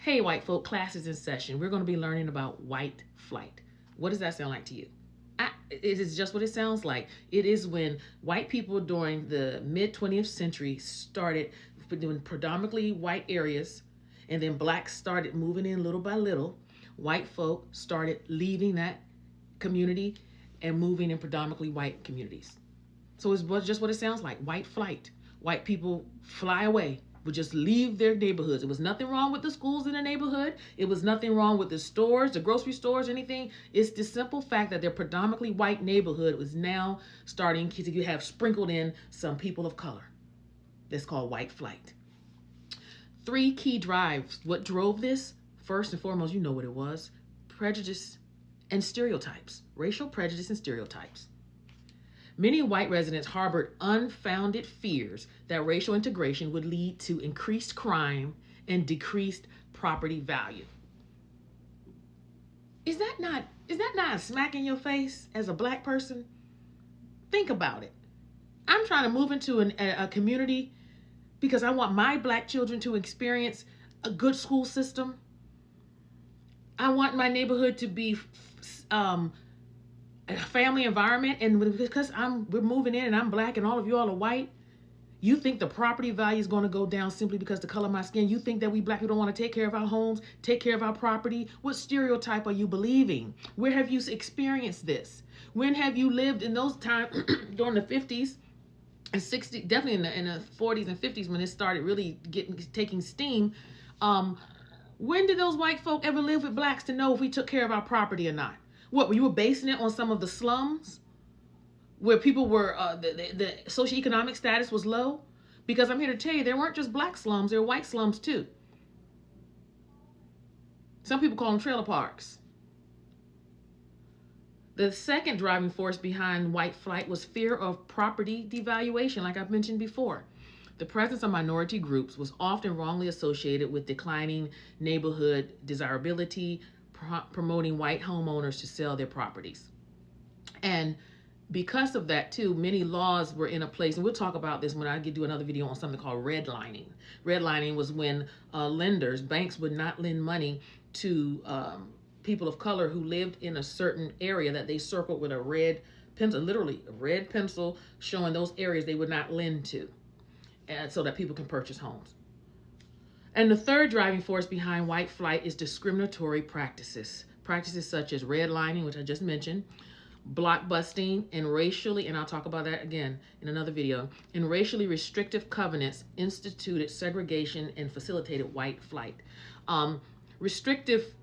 Hey, white folk, class is in session. We're going to be learning about white flight. What does that sound like to you? It is just what it sounds like. It is when white people during the mid 20th century started doing predominantly white areas, and then blacks started moving in little by little. White folk started leaving that community and moving in predominantly white communities. So it's just what it sounds like, white flight. White people fly away, would just leave their neighborhoods. It was nothing wrong with the schools in the neighborhood. It was nothing wrong with the stores, the grocery stores, anything. It's the simple fact that their predominantly white neighborhood was now starting to have sprinkled in some people of color. That's called white flight. 3 key drives. What drove this? First and foremost, you know what it was. Prejudice and stereotypes. Racial prejudice and stereotypes. Many white residents harbored unfounded fears that racial integration would lead to increased crime and decreased property value. Is that not a smack in your face as a black person? Think about it. I'm trying to move into a community because I want my black children to experience a good school system. I want my neighborhood to be a family environment, and because we're moving in and I'm black and all of you all are white, you think the property value is going to go down simply because the color of my skin? You think that we black people don't want to take care of our homes, take care of our property? What stereotype are you believing? Where have you experienced this? When have you lived in those times during the 50s and 60s, definitely in the 40s and 50s when it started really taking steam? When did those white folk ever live with blacks to know if we took care of our property or not? What, you were basing it on some of the slums where people were, the socioeconomic status was low? Because I'm here to tell you, there weren't just black slums, there were white slums too. Some people call them trailer parks. The second driving force behind white flight was fear of property devaluation, like I've mentioned before. The presence of minority groups was often wrongly associated with declining neighborhood desirability, promoting white homeowners to sell their properties. And because of that too, many laws were in a place, and we'll talk about this when I do another video on something called redlining. Redlining was when banks would not lend money to people of color who lived in a certain area that they circled with a red pencil, literally a red pencil showing those areas they would not lend to, and so that people can purchase homes. And the third driving force behind white flight is discriminatory practices. Practices such as redlining, which I just mentioned, blockbusting, and I'll talk about that again in another video, and racially restrictive covenants instituted segregation and facilitated white flight. Restrictive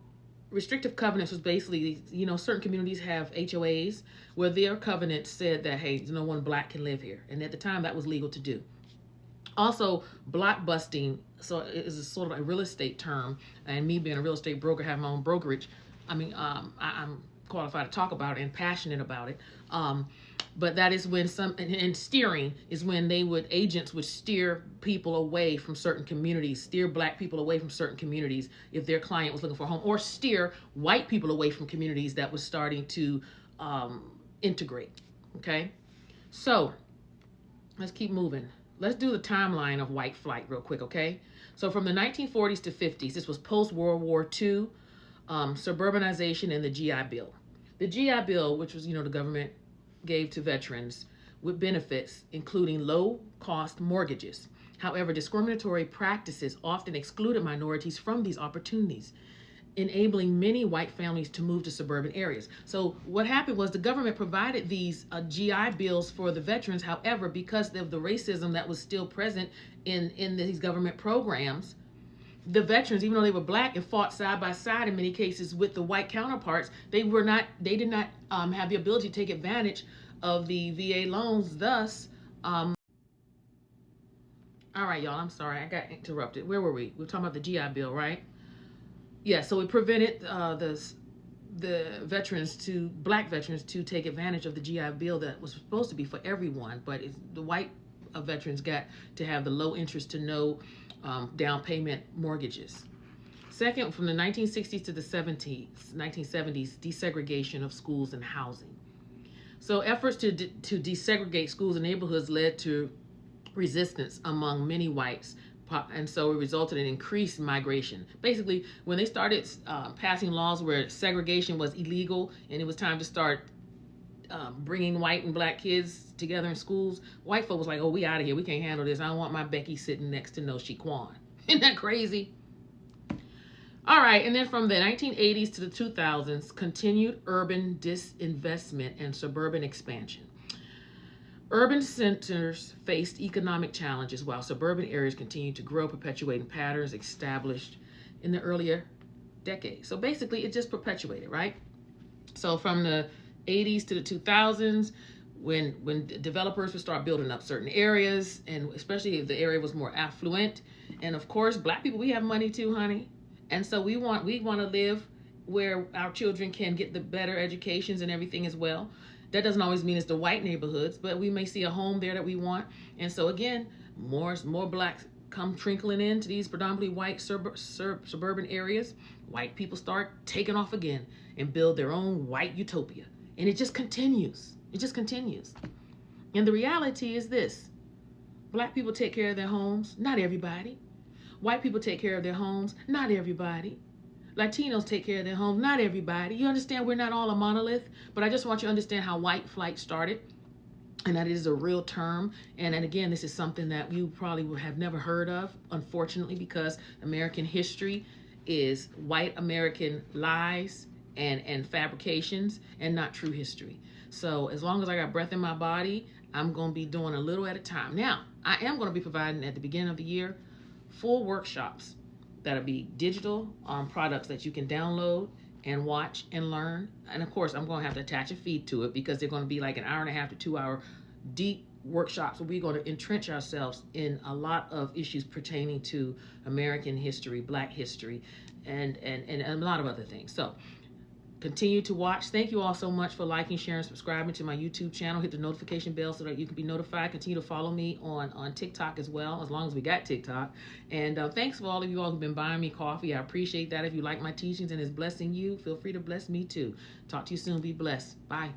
covenants was basically, certain communities have HOAs where their covenant said that, hey, no one black can live here. And at the time that was legal to do. Also, blockbusting, so it is a sort of a real estate term, and me being a real estate broker, having my own brokerage, I'm qualified to talk about it and passionate about it. But that is when and steering is when agents would steer people away from certain communities, steer black people away from certain communities if their client was looking for a home, or steer white people away from communities that was starting to integrate. Okay, so let's keep moving. Let's do the timeline of white flight real quick, okay? So from the 1940s to 50s, this was post-World War II, suburbanization, and the GI Bill. The GI Bill, which was, the government gave to veterans with benefits, including low-cost mortgages. However, discriminatory practices often excluded minorities from these opportunities, enabling many white families to move to suburban areas. So what happened was the government provided these GI bills for the veterans. However, because of the racism that was still present in these government programs, the veterans, even though they were black and fought side by side in many cases with the white counterparts, they did not have the ability to take advantage of the VA loans. Thus, all right, y'all, I'm sorry, I got interrupted. Where were we? We were talking about the GI Bill, right? Yeah, so it prevented the black veterans to take advantage of the GI Bill that was supposed to be for everyone, but the white veterans got to have the low interest to no down payment mortgages. Second, from the 1960s to the 1970s, desegregation of schools and housing. So efforts to desegregate schools and neighborhoods led to resistance among many whites, And so it resulted in increased migration. Basically, when they started passing laws where segregation was illegal and it was time to start bringing white and black kids together in schools, white folk was like, oh, we out of here. We can't handle this. I don't want my Becky sitting next to no Shaquan. Isn't that crazy? All right, and then from the 1980s to the 2000s, continued urban disinvestment and suburban expansion. Urban centers faced economic challenges while suburban areas continued to grow, perpetuating patterns established in the earlier decades. So basically, it just perpetuated, right? So from the 80s to the 2000s, when developers would start building up certain areas, and especially if the area was more affluent, and of course, black people, we have money too, honey. And so we want to live where our children can get the better educations and everything as well. That doesn't always mean it's the white neighborhoods, but we may see a home there that we want. And so again, more blacks come trickling into these predominantly white suburban areas. White people start taking off again and build their own white utopia. And it just continues. It just continues. And the reality is this: black people take care of their homes, not everybody. White people take care of their homes, not everybody. Latinos take care of their homes, not everybody. You understand we're not all a monolith, but I just want you to understand how white flight started, and that it is a real term. And again, this is something that you probably would have never heard of, unfortunately, because American history is white American lies and fabrications and not true history. So as long as I got breath in my body, I'm going to be doing a little at a time. Now, I am going to be providing at the beginning of the year full workshops that'll be digital products that you can download and watch and learn. And of course, I'm going to have to attach a feed to it because they're going to be like an hour and a half to 2 hour deep workshops where we're going to entrench ourselves in a lot of issues pertaining to American history, black history, and a lot of other things. So continue to watch. Thank you all so much for liking, sharing, subscribing to my YouTube channel. Hit the notification bell so that you can be notified. Continue to follow me on TikTok as well, as long as we got TikTok. And thanks for all of you all who've been buying me coffee. I appreciate that. If you like my teachings and it's blessing you, feel free to bless me too. Talk to you soon. Be blessed. Bye.